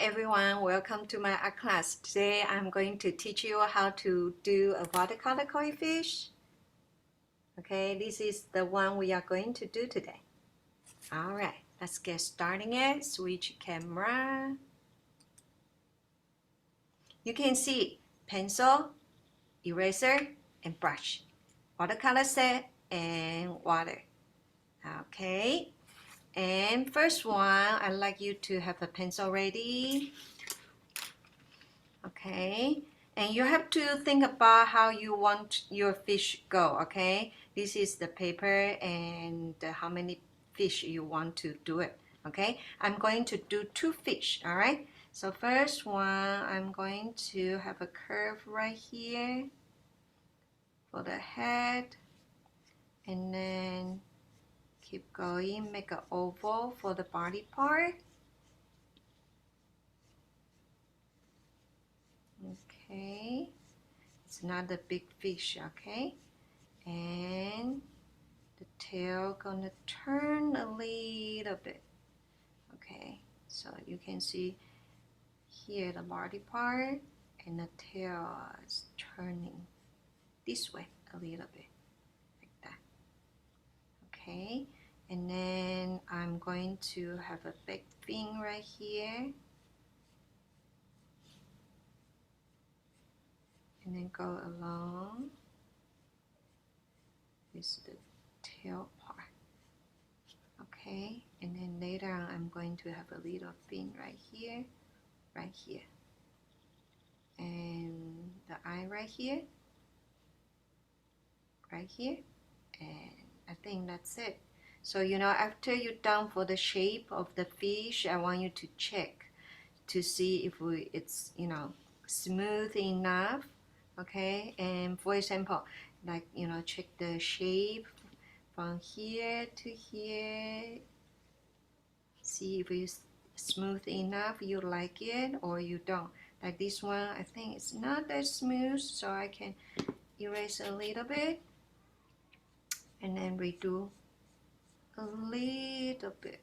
everyone, welcome to my art class. Today I'm going to teach you how to do a watercolor koi fish. Okay, this is the one we are going to do today. Alright, let's get starting it. Switch camera. You can see pencil, eraser, and brush. Watercolor set and water. Okay, and first one, I'd like you to have a pencil ready. Okay, and you have to think about how you want your fish go. Okay, this is the paper and how many fish you want to do it. Okay, I'm going to do 2 fish. All right, so first one, I'm going to have a curve right here for the head, and then keep going, make an oval for the body part. Okay, it's not a big fish. Okay, and the tail gonna turn a little bit. Okay, so you can see here the body part and the tail is turning this way a little bit, like that. Okay, and then I'm going to have a big fin right here, and then go along with the tail part. Okay, and then later on I'm going to have a little fin right here, and the eye right here, and I think that's it. So after you're done for the shape of the fish, I want you to check to see if it's smooth enough. Okay, and for example, like check the shape from here to here, see if it's smooth enough, you like it or you don't. Like this one, I think it's not that smooth, so I can erase a little bit and then redo a little bit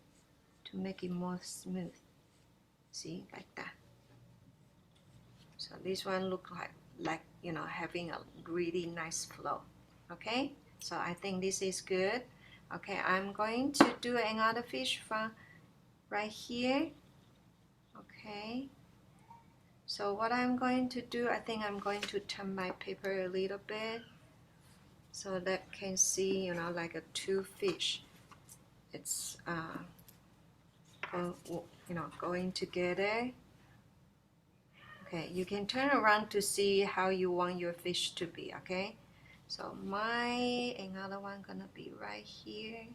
to make it more smooth. See, like that. So this one look like having a really nice flow. Okay, so I think this is good. Okay, I'm going to do another fish from right here. Okay, so what I'm going to do, I think I'm going to turn my paper a little bit so that can see like a 2 fish. It's going together. Okay, you can turn around to see how you want your fish to be. Okay, so another one gonna be right here,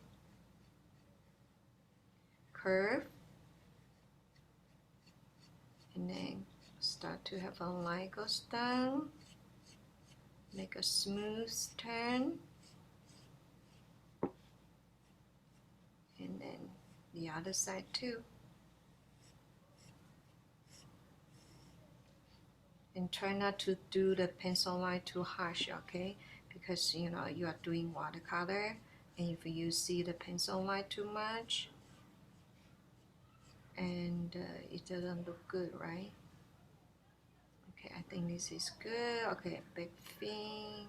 curve, and then start to have a line goes down, make a smooth turn, and then the other side too. And try not to do the pencil line too harsh, okay? Because you are doing watercolor, and if you see the pencil line too much, and it doesn't look good, right? Okay, I think this is good. Okay, big fin.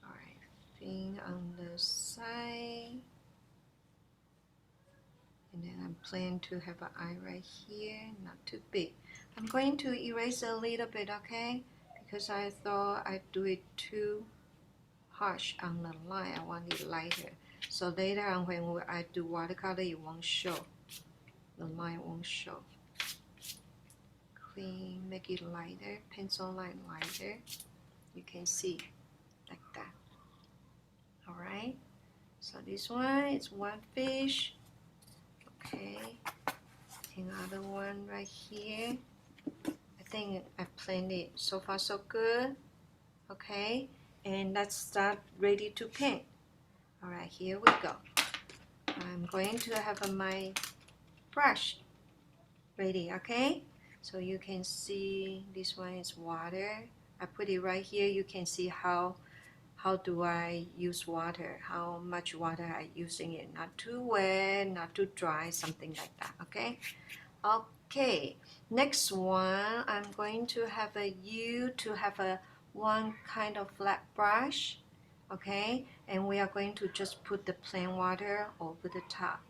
Alright, fin on the side. And then I'm planning to have an eye right here, not too big. I'm going to erase a little bit, okay? Because I thought I'd do it too harsh on the line. I want it lighter. So later on when I do watercolor, it won't show. The line won't show. Clean, make it lighter, pencil line lighter. You can see like that. Alright, so this one is 1 fish. Okay, another one right here. I think I planned it so far so good. Okay, and let's start ready to paint. Alright, here we go. I'm going to have my brush ready. Okay, so you can see this one is water. I put it right here. You can see how how do I use water, how much water I using it, not too wet, not too dry, something like that. Okay, next one, I'm going to have you to have one kind of flat brush. Okay, and we are going to just put the plain water over the top.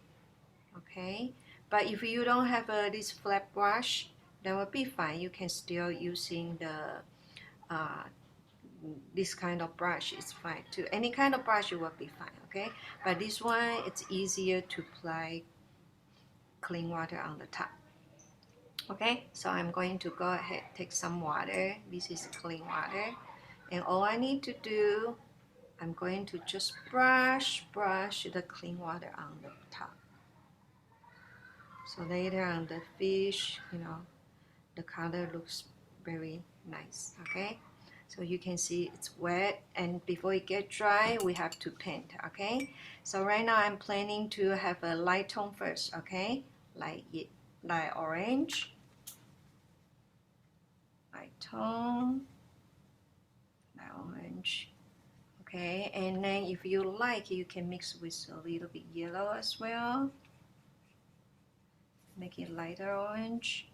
Okay, but if you don't have this flat brush, that will be fine. You can still using the this kind of brush is fine too. Any kind of brush will be fine. Okay, but this one it's easier to apply clean water on the top. Okay, so I'm going to go ahead take some water. This is clean water, and all I need to do, I'm going to just brush the clean water on the top. So later on the fish, the color looks very nice. Okay, so you can see it's wet, and before it get dry we have to paint. Okay, so right now I'm planning to have a light tone first. Okay, light orange, light tone, light orange. Okay, and then if you like, you can mix with a little bit yellow as well, make it lighter orange.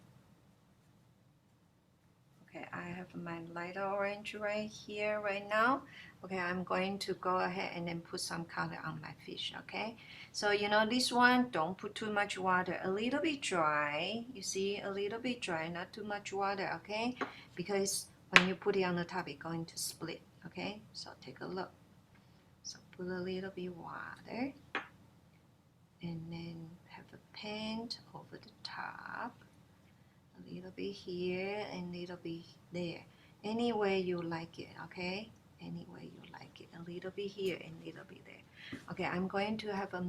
Okay, I have my lighter orange right here, right now. Okay, I'm going to go ahead and then put some color on my fish. Okay, so this one, don't put too much water, a little bit dry. You see, a little bit dry, not too much water. Okay, because when you put it on the top, it's going to split. Okay, so take a look. So put a little bit water, and then have a paint over the top. A little bit here and a little bit there, any way you like it. Okay, any way you like it, a little bit here and a little bit there. Okay, I'm going to have a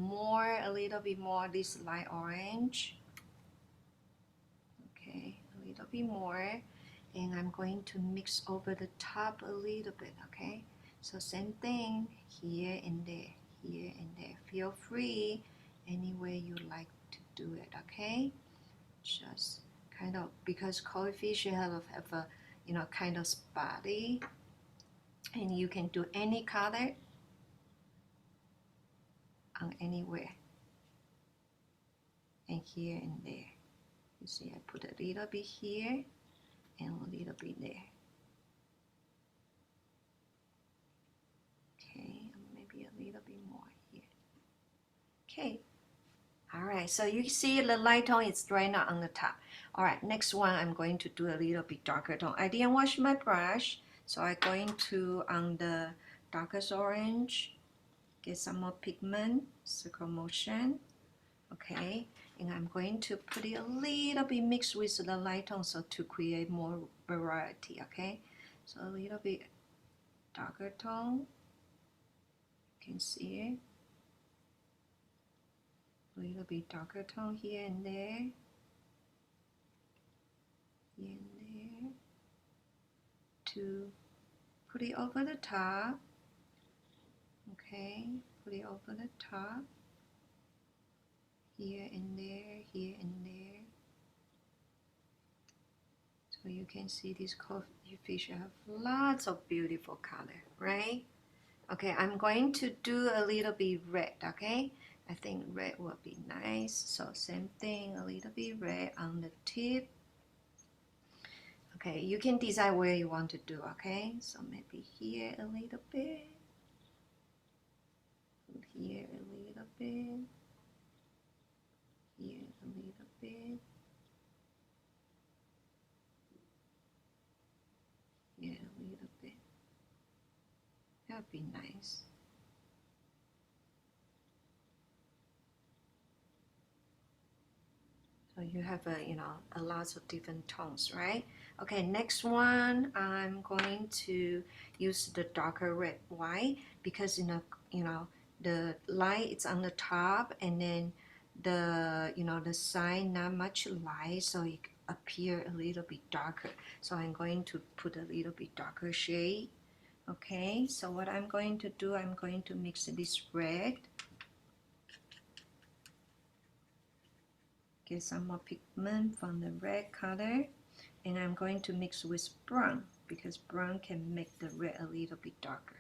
little bit more this light orange. Okay, a little bit more, and I'm going to mix over the top a little bit. Okay, so same thing here and there, here and there. Feel free any way you like to do it. Okay, just kind of, because koi fish have a kind of spotty, and you can do any color on anywhere, and here and there. You see, I put a little bit here and a little bit there. Okay, maybe a little bit more here. Okay, all right, so you see the light tone is right now on the top. All right, next one, I'm going to do a little bit darker tone. I didn't wash my brush, so I'm going to, on the darkest orange, get some more pigment, circle motion. Okay, and I'm going to put it a little bit mixed with the light tone, so to create more variety. Okay, so a little bit darker tone, you can see it. A little bit darker tone here and there, here and there, to put it over the top. Okay, put it over the top, here and there, here and there. So you can see these koi fish have lots of beautiful color, right? Okay, I'm going to do a little bit red. Okay, I think red will be nice. So same thing, a little bit red on the tip. Okay, you can decide where you want to do. Okay, so maybe here a little bit, here a little bit, here a little bit, here a little bit. That would be nice. So you have a lots of different tones, right? Okay, next one, I'm going to use the darker red. Why? Because the light is on the top, and then the side not much light, so it appear a little bit darker. So I'm going to put a little bit darker shade. Okay, so what I'm going to do, I'm going to mix this red, get some more pigment from the red color, and I'm going to mix with brown, because brown can make the red a little bit darker.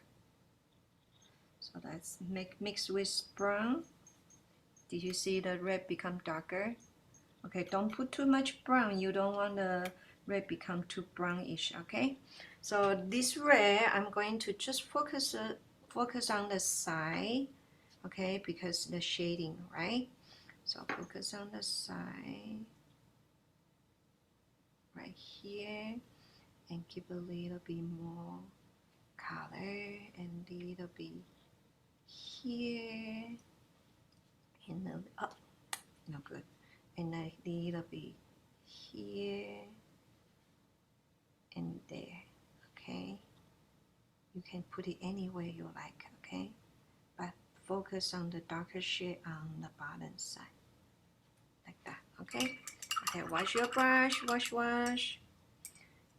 So let's mix with brown. Did you see the red become darker? Okay, don't put too much brown. You don't want the red become too brownish, okay? So this red, I'm going to just focus on the side, okay? Because the shading, right? So focus on the side, right here, and give a little bit more color, and a little bit here, and oh, no good, and a little bit here and there, okay? You can put it anywhere you like, okay? But focus on the darker shade on the bottom side, like that, okay? Okay, wash your brush, wash.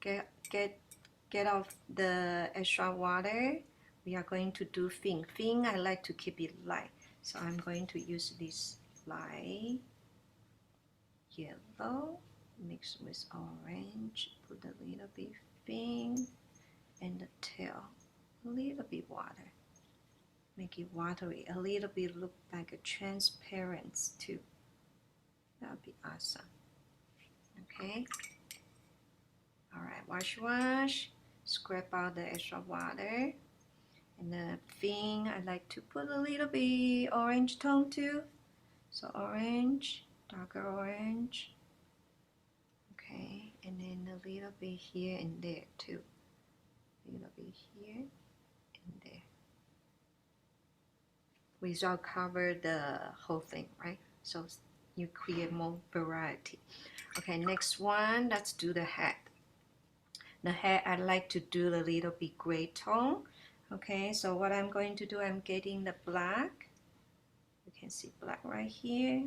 Get off the extra water. We are going to do fin. Fin, I like to keep it light, so I'm going to use this light yellow mixed with orange. Put a little bit fin and the tail, a little bit water. Make it watery, a little bit look like a transparent too. That would be awesome. Okay. All right, wash. Scrape out the extra water. And the fin, I like to put a little bit orange tone too. So orange, darker orange. Okay, and then a little bit here and there too. A little bit here and there. Without cover the whole thing, right? So you create more variety. Okay, next one, let's do the head. The head, I like to do a little bit gray tone. Okay, so what I'm going to do, I'm getting the black. You can see black right here.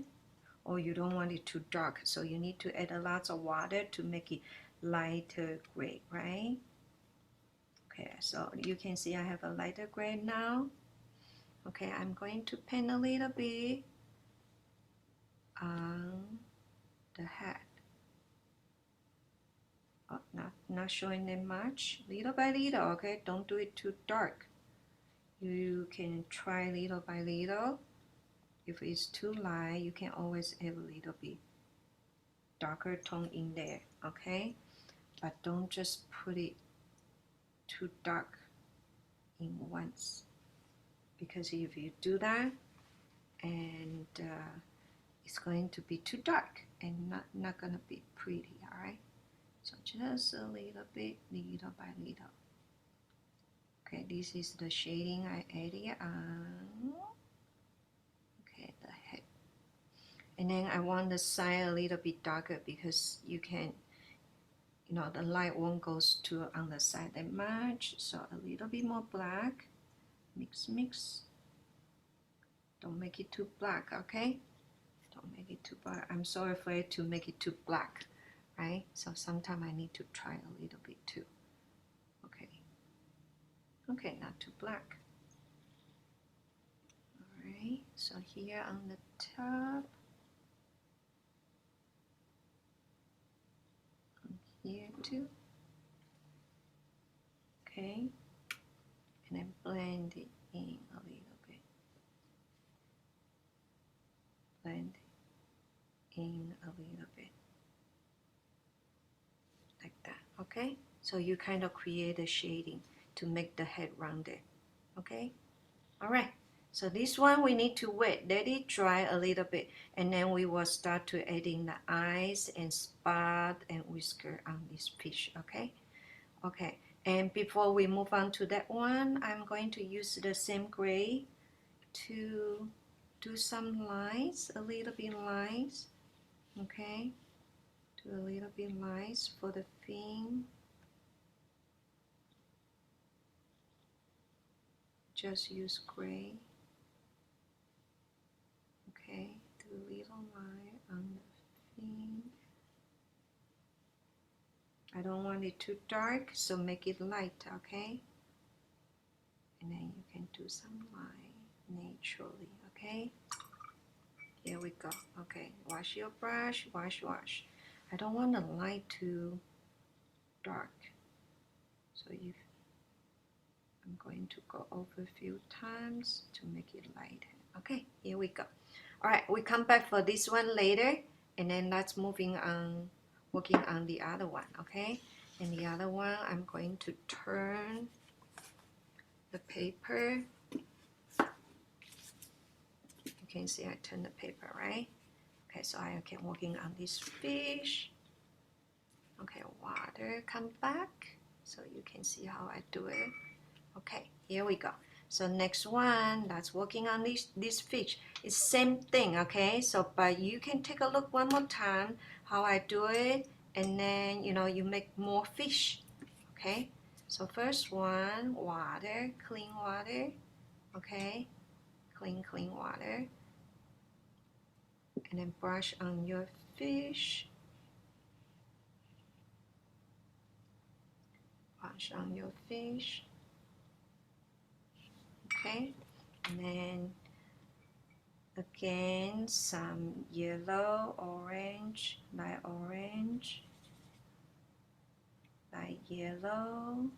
Or you don't want it too dark, so you need to add a lot of water to make it lighter gray, right? Okay, so you can see I have a lighter gray now. Okay, I'm going to paint a little bit on the head. Oh, not showing them much, little by little, okay? Don't do it too dark. You can try little by little. If it's too light, you can always add a little bit darker tone in there, okay? But don't just put it too dark in once, because if you do that, and it's going to be too dark and not gonna be pretty, all right? So just a little bit, little by little. Okay, this is the shading I added on. Okay, the head. And then I want the side a little bit darker because you can, you know, the light won't go to on the side that much. So a little bit more black. Mix. Don't make it too black, okay? Don't make it too black. I'm so afraid to make it too black, right? So sometimes I need to try a little bit too. Okay, not too black. All right, so here on the top, and here too. Okay, and then blend it in a little bit. Blend in a little bit. Like that, okay? So you kind of create a shading to make the head rounded, okay? All right, so this one we need to wait, let it dry a little bit, and then we will start to adding the eyes and spot and whisker on this fish, okay? Okay, and before we move on to that one, I'm going to use the same gray to do some lines, a little bit lines, okay? Do a little bit lines for the fin. Just use gray. Okay, do a little line on the fin. I don't want it too dark, so make it light, okay? And then you can do some line naturally, okay? Here we go. Okay, wash your brush, wash. I don't want the light too dark. So you I'm going to go over a few times to make it lighter. Okay, here we go. All right, we come back for this one later, and then let's moving on, working on the other one, okay? And the other one, I'm going to turn the paper. You can see I turn the paper, right? Okay, so I can working on this fish. Okay, water come back, so you can see how I do it. Okay, here we go. So next one, that's working on this fish. It's same thing, okay? So, but you can take a look one more time how I do it, and then, you know, you make more fish, okay? So first one, water, clean water, okay? Clean water. And then brush on your fish. Brush on your fish. Okay, and then again some yellow, orange, light yellow,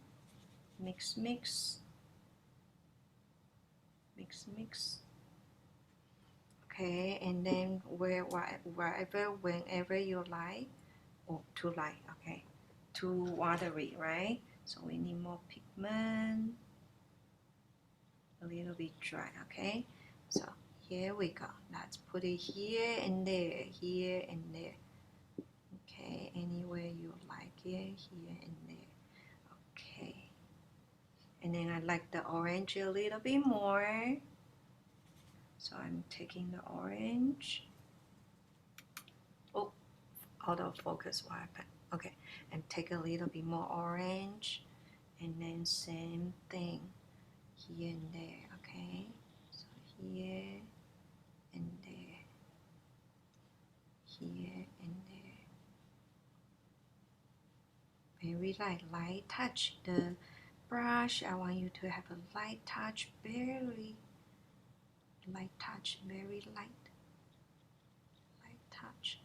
mix. Okay, and then wherever, whenever you like, or too light, okay, too watery, right? So we need more pigment, a little bit dry, okay? So here we go. Let's put it here and there, here and there. Okay, anywhere you like it, here and there. Okay. And then I like the orange a little bit more. So I'm taking the orange. Oh, out of focus, what happened? Okay, and take a little bit more orange. And then same thing, here and there, okay? So here and there, here and there. Very light touch. The brush, I want you to have a light touch, very light touch, very light touch,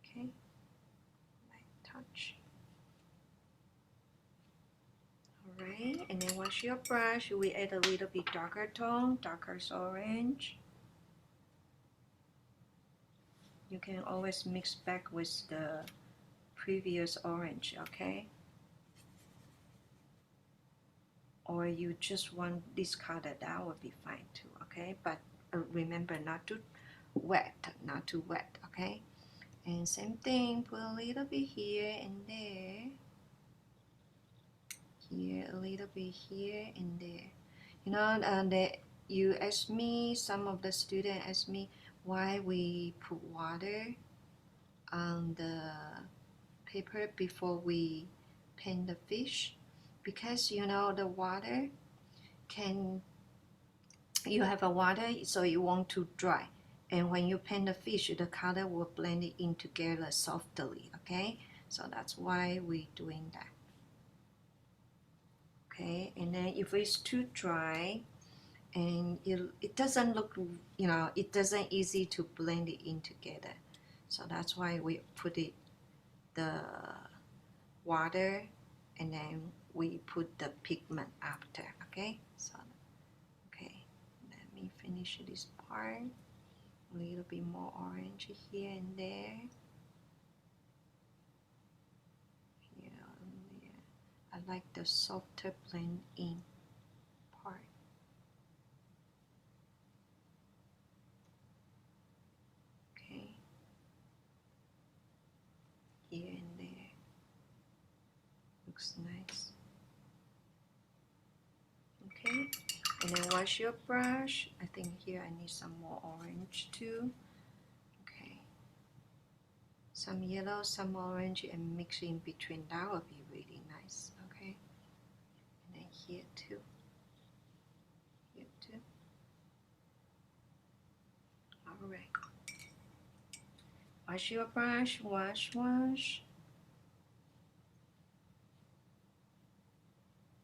okay, light touch. All right, and then wash your brush. We add a little bit darker tone, darker orange. You can always mix back with the previous orange, okay? Or you just want this color, that would be fine too, okay? But remember not too wet, okay? And same thing, put a little bit here and there, here a little bit here and there. You know, you asked me, some of the students asked me why we put water on the paper before we paint the fish, because you know the water can, you have a water so it won't too dry, and when you paint the fish the color will blend it in together softly, okay? So that's why we're doing that, okay? And then if it's too dry and it doesn't look, you know, it doesn't easy to blend it in together, so that's why we put it the water and then we put the pigment after, okay? So okay, let me finish this part. A little bit more orange here and there, here and there. I like the softer blend in part. Okay, here and there, looks nice. Okay, and then wash your brush. I think here I need some more orange too. Okay, some yellow, some orange, and mix in between. That would be really nice. Okay, and then here too. Here too. All right. Wash your brush. Wash.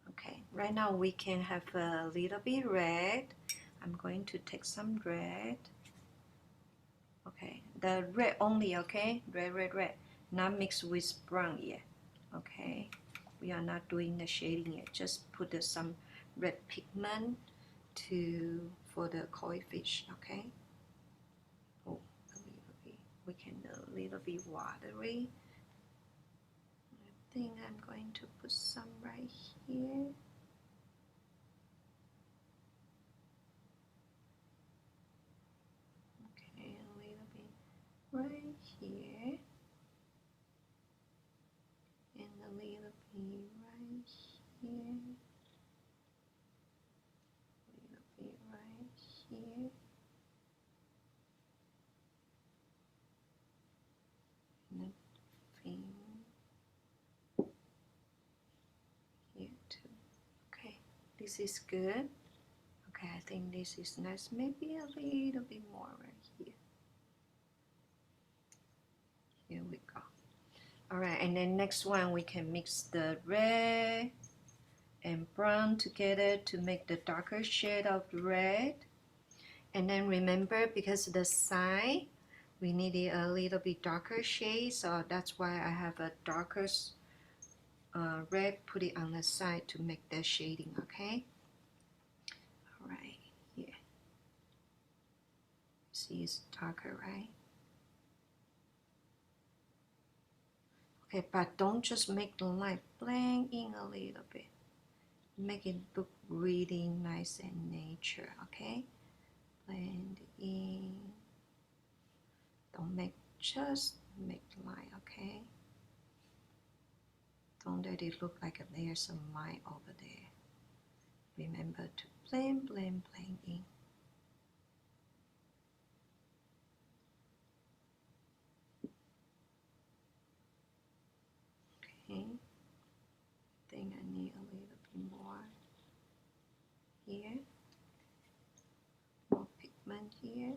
Okay, right now we can have a little bit red. I'm going to take some red. Okay, the red only, okay? Red. Not mixed with brown yet. Okay, We are not doing the shading yet. Just put some red pigment for the koi fish. Okay. Oh, a little bit. We can do a little bit watery. I think I'm going to put some right here. Okay, a little bit right here. And a little bit right here. A little bit right here. And a thing here too. Okay, this is good. Okay, I think this is nice. Maybe a little bit more right here. Here we go. All right, and then next one we can mix the red and brown together to make the darker shade of red. And then remember, because the side we needed a little bit darker shade, so that's why I have a darker red, put it on the side to make the shading. Okay. All right, here. See, it's darker, right? Okay, but don't just make the light blend in a little bit. Make it look really nice and nature. Okay, blend in. Don't just make line. Okay, don't let it look like there's a line over there. Remember to blend, blend, blend in. Okay, I think I need a little bit more here. More pigment here.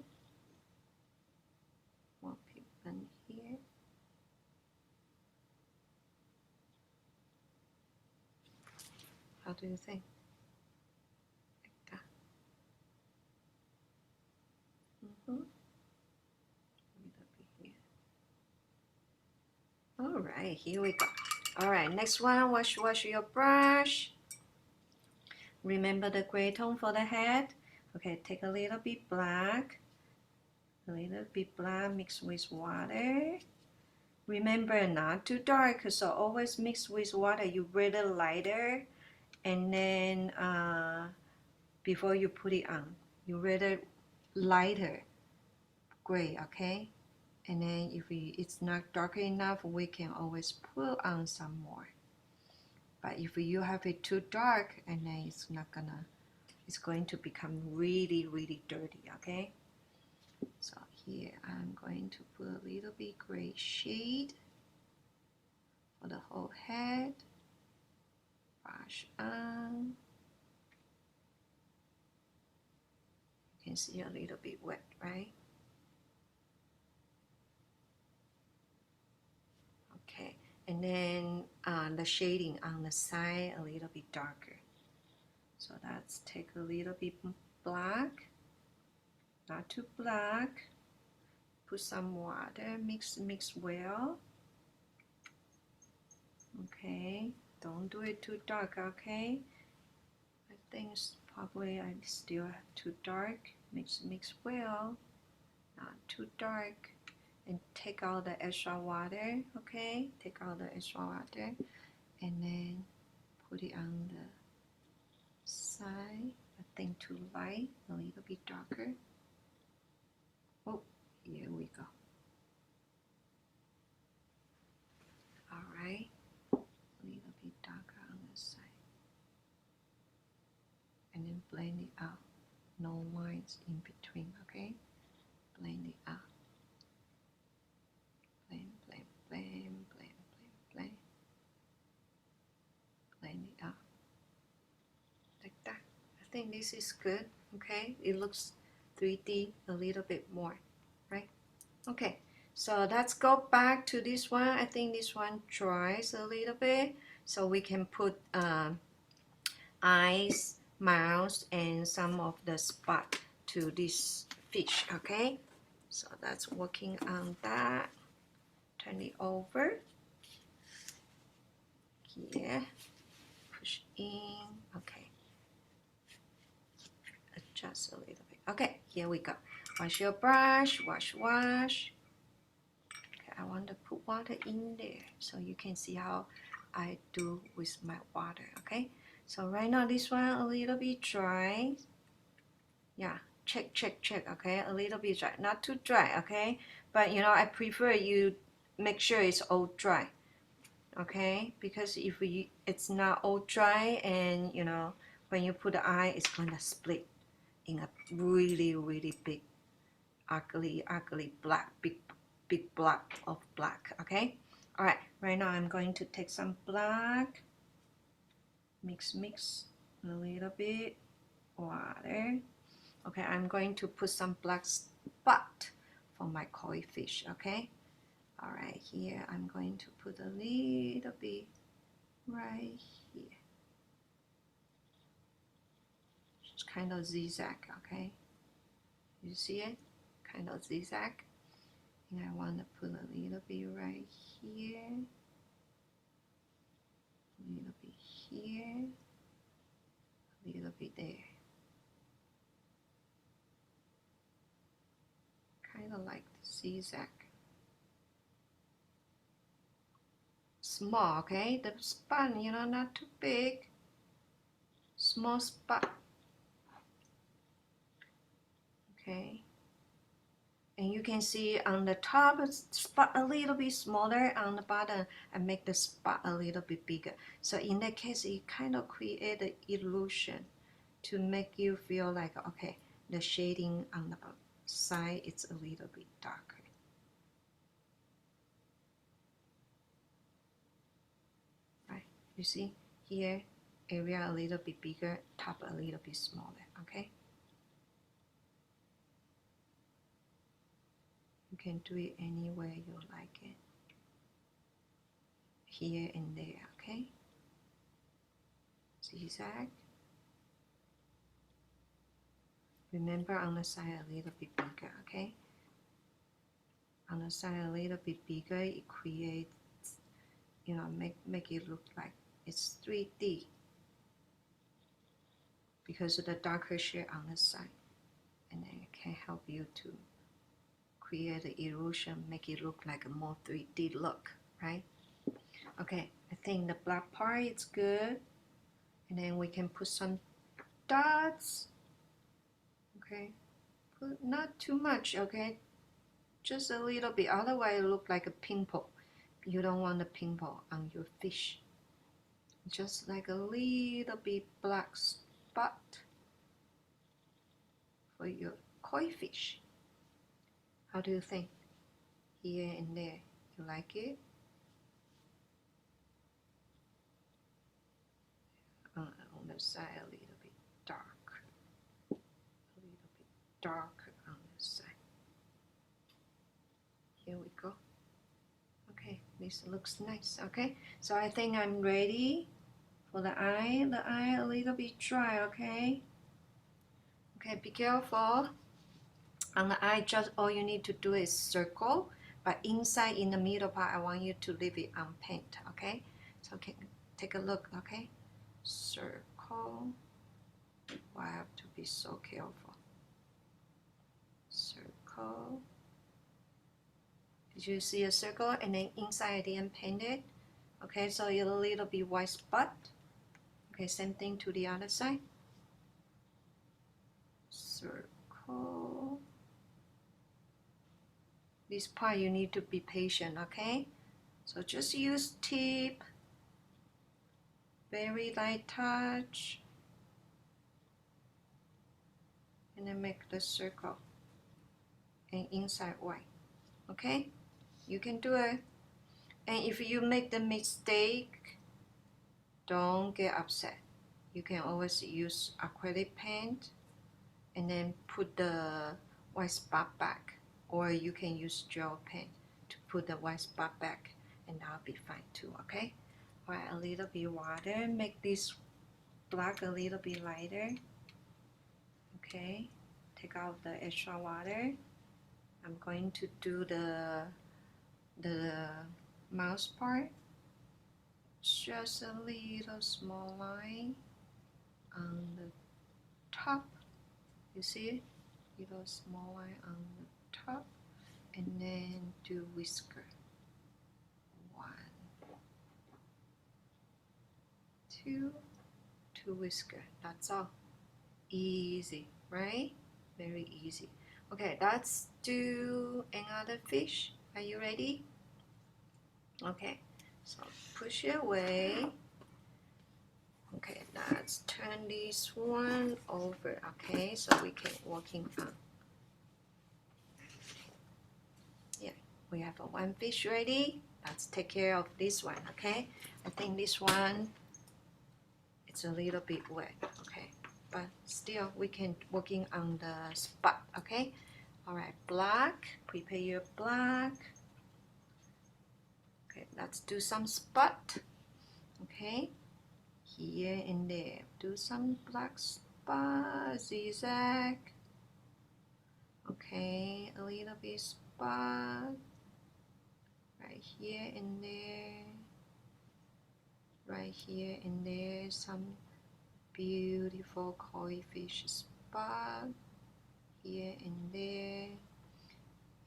More pigment here. How do you think? Like that. A little bit here. All right, here we go. All right, next one, wash your brush. Remember the gray tone for the head. Okay, take a little bit black. A little bit black mixed with water. Remember, not too dark, so always mix with water. You really lighter, and then before you put it on, you really lighter gray, okay? And then if it's not dark enough, we can always put on some more. But if you have it too dark, and then it's going to become really, really dirty, okay? So here I'm going to put a little bit gray shade for the whole head. Brush on. You can see a little bit wet, right? Okay, and then the shading on the side a little bit darker. So let's take a little bit black, not too black. Put some water, mix well. Okay, don't do it too dark, okay? I think probably I still have too dark. Mix well, not too dark. And take out the extra water, okay? Take out the extra water and then put it on the side. I think too light, a little bit darker. Oh, here we go. All right, a little bit darker on the side. And then blend it out. No lines in between, okay? Blend it out. Blend, blend, blend, blend, blend, blend. Blend it out. Like that. I think this is good, okay? It looks 3D a little bit more, right? Okay, so let's go back to this one. I think this one dries a little bit, so we can put eyes, mouth, and some of the spot to this fish, okay? So that's working on that. Turn it over. here, push in, okay, adjust a little bit. Okay, here we go. Wash your brush, wash. Okay, I want to put water in there so you can see how I do with my water, okay? So right now this one a little bit dry. Yeah, check, okay? A little bit dry, not too dry, okay? But you know, I prefer you make sure it's all dry, okay? Because if it's not all dry, and you know, when you put the eye, it's gonna split in a really big, ugly black, big block of black, okay? All right, right now I'm going to take some black, mix a little bit, water. Okay, I'm going to put some black spot for my koi fish, okay? All right, here I'm going to put a little bit right here. It's kind of zigzag, okay? You see it? Kind of zigzag. And I want to put a little bit right here, a little bit here, a little bit there. Kind of like the zigzag. Small, okay? The spot, you know, not too big. Small spot. Okay. And you can see on the top spot a little bit smaller, on the bottom I make the spot a little bit bigger. So in that case, it kind of create the illusion to make you feel like, okay, the shading on the side it's a little bit darker. Right, you see here, area a little bit bigger, top a little bit smaller, okay? You can do it any way you like it. Here and there, okay? Zigzag. Remember on the side a little bit bigger, okay? On the side a little bit bigger, it creates, you know, make it look like it's 3D because of the darker shade on the side. And then it can help you to create the illusion, make it look like a more 3D look, right? Okay, I think the black part is good. And then we can put some dots. Okay, put not too much, okay? Just a little bit, otherwise it look like a pimple. You don't want a pimple on your fish. Just like a little bit black spot for your koi fish. How do you think? Here and there, you like it? On the side a little bit dark, a little bit darker on the side. Here we go. Okay, this looks nice. Okay, so I think I'm ready for the eye. The eye a little bit dry, okay? Okay, be careful. On the eye, just all you need to do is circle, but inside in the middle part, I want you to leave it unpainted, okay? So okay, take a look, okay? Circle. Oh, I have to be so careful. Circle. Did you see a circle? And then inside I didn't paint it. Okay, so a little bit white spot. Okay, same thing to the other side. Circle. This part you need to be patient, okay? So just use tip, very light touch, and then make the circle and inside white, okay? You can do it. And if you make the mistake, don't get upset. You can always use acrylic paint and then put the white spot back, or you can use gel paint to put the white spot back, and that'll be fine too, okay? All right, a little bit water, make this black a little bit lighter. Okay, take out the extra water. I'm going to do the mouse part. just a little small line on the top. You see, little small line on the top, and then do whisker. 1, 2, 2 whisker. That's all. Easy, right? Very easy. Okay, let's do another fish. Are you ready? Okay, so push it away. Okay, let's turn this one over. Okay, so we can working on. Yeah, we have one fish ready. Let's take care of this one. Okay, I think this one it's a little bit wet. Okay, but still we can working on the spot. Okay, all right, black. Prepare your black. Okay, let's do some spot. Okay, here and there. Do some black spot, zigzag. Okay, a little bit spot. Right here and there. Right here and there. Some beautiful koi fish spot. Here and there.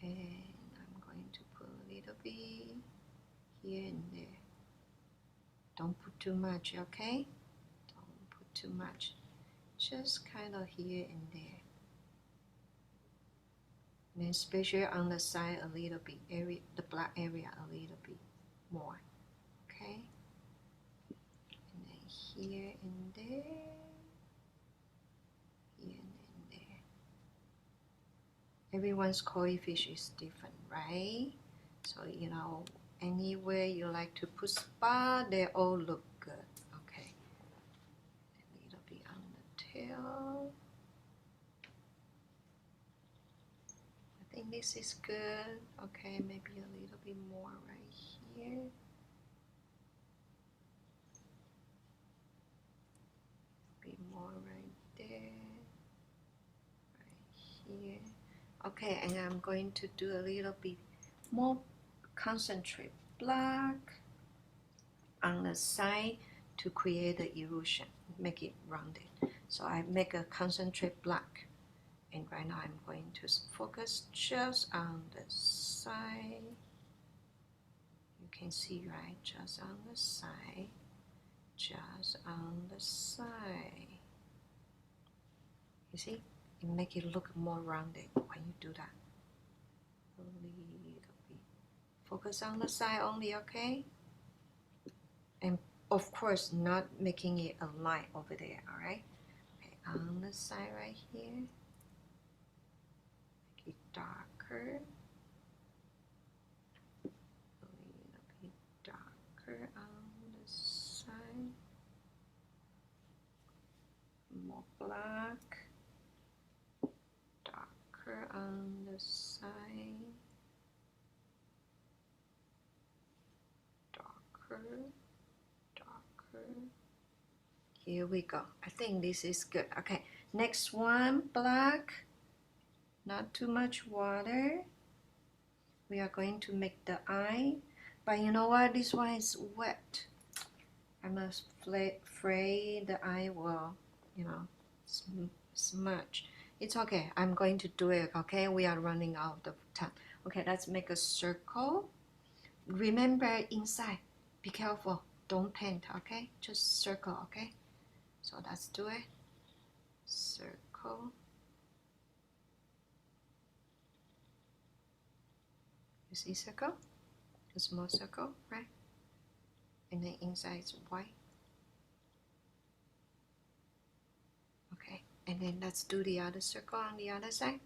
And I'm going to put a little bit here and there. Don't put too much, okay? Don't put too much. Just kind of here and there. And then especially on the side a little bit, area, the black area a little bit more. Okay? And then here and there. Here and there. Everyone's koi fish is different, right? So, you know, anywhere you like to put spot, they all look good. Okay. A little bit on the tail. I think this is good. Okay, maybe a little bit more right here. A bit more right there. Right here. Okay, and I'm going to do a little bit more concentrate black on the side to create the illusion, make it rounded. So I make a concentrate black, and right now I'm going to focus just on the side. You can see, right? Just on the side, just on the side. You see? It make it look more rounded when you do that. A little bit. Focus on the side only, okay? And of course, not making it a line over there, alright? Okay, on the side right here. Make it darker. A little bit darker on the side. More black. Darker on the side. Darker. Here we go. I think this is good. Okay, next one, black. Not too much water. We are going to make the eye. But you know what? This one is wet. I'm afraid the eye will, you know, smudge. It's okay. I'm going to do it, okay? We are running out of time. Okay, let's make a circle. Remember inside. Be careful. Don't paint, okay? Just circle, okay? So let's do it. Circle. You see circle? A small circle, right? And then inside is white. Okay, and then let's do the other circle on the other side.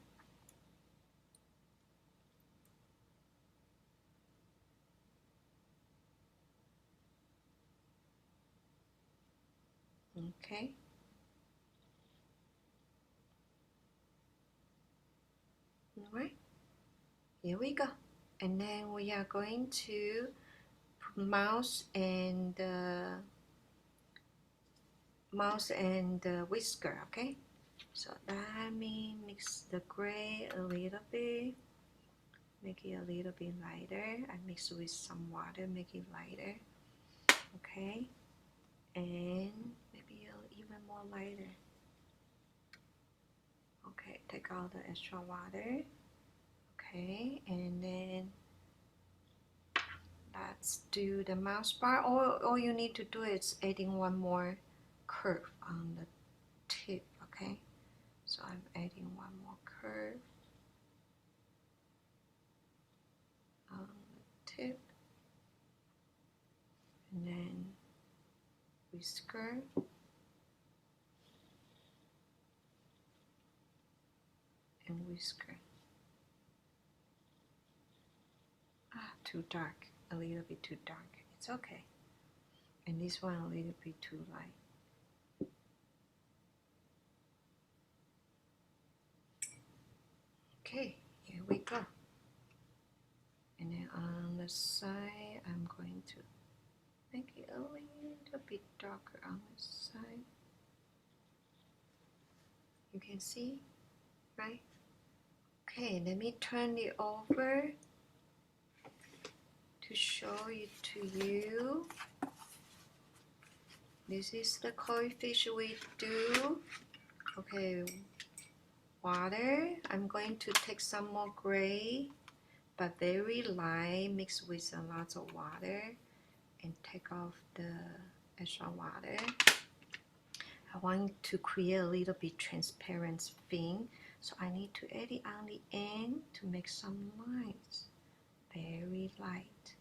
Okay. Alright, here we go. And then we are going to put mouse and whisker, okay? So let me mix the gray a little bit, make it a little bit lighter. I mix with some water, make it lighter. Okay, and maybe even more lighter. Okay, take out the extra water. Okay, and then let's do the mouse bar. All you need to do is adding one more curve on the tip. Okay, so I'm adding one more curve on the tip, and then whisker, and whisker. Too dark, a little bit too dark. It's okay. And this one a little bit too light. Okay, here we go. And then on the side, I'm going to make it a little bit darker on the side. You can see, right? Okay, let me turn it over to show it to you. This is the koi fish we do. Okay, water. I'm going to take some more gray, but very light, mixed with a lot of water, and take off the extra water. I want to create a little bit transparent thing, so I need to add it on the end to make some lines. Very light.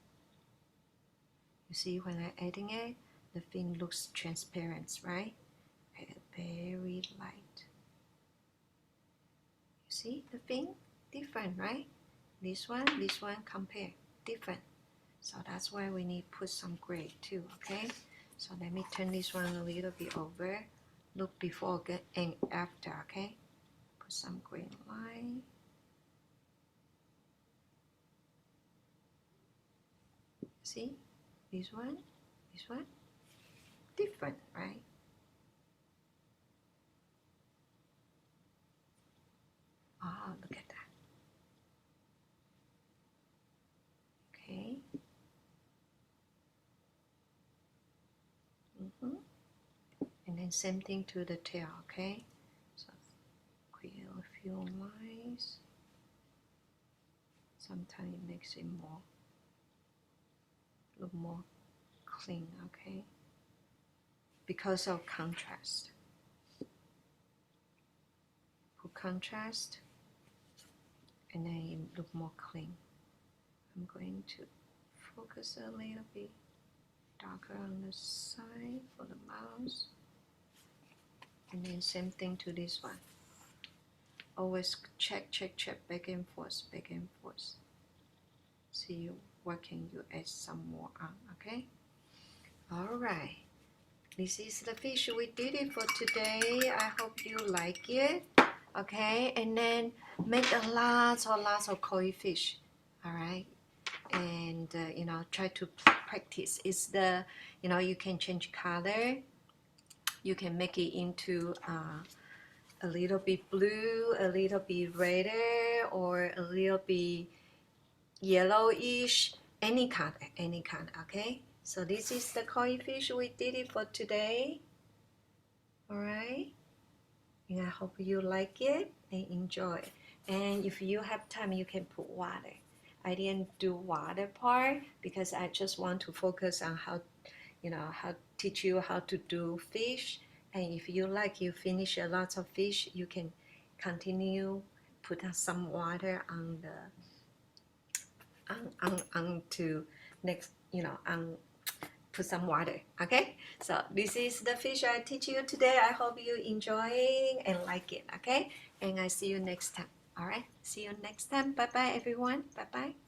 You see, when I'm adding it, the thing looks transparent, right? Very light. You see the thing? Different, right? This one compare, different. So that's why we need to put some gray too, okay? So let me turn this one a little bit over. Look before and after, okay? Put some green line. See? This one, different, right? Oh, look at that. Okay. And then same thing to the tail, okay? So create a few lines. Sometimes it makes it look more clean, okay? Because of contrast. Put contrast, and then it look more clean. I'm going to focus a little bit darker on the side for the mouse. And then same thing to this one. Always check, back and forth. See what can you add some more on, okay? Alright. This is the fish we did it for today. I hope you like it. Okay, and then make a lots of koi fish. Alright. And you know, try to practice. It's the, you know, you can change color. You can make it into a little bit blue, a little bit redder, or a little bit yellowish, any color, okay? So this is the koi fish we did it for today. Alright, and I hope you like it and enjoy. And if you have time, you can put water. I didn't do water part because I just want to focus on how, you know, how teach you how to do fish. And if you like, you finish a lot of fish, you can continue put some water on the on to next, you know, put some water. Okay, so this is the fish I teach you today. I hope you enjoy it and like it. Okay, and I see you next time. All right, see you next time. Bye bye everyone. Bye bye.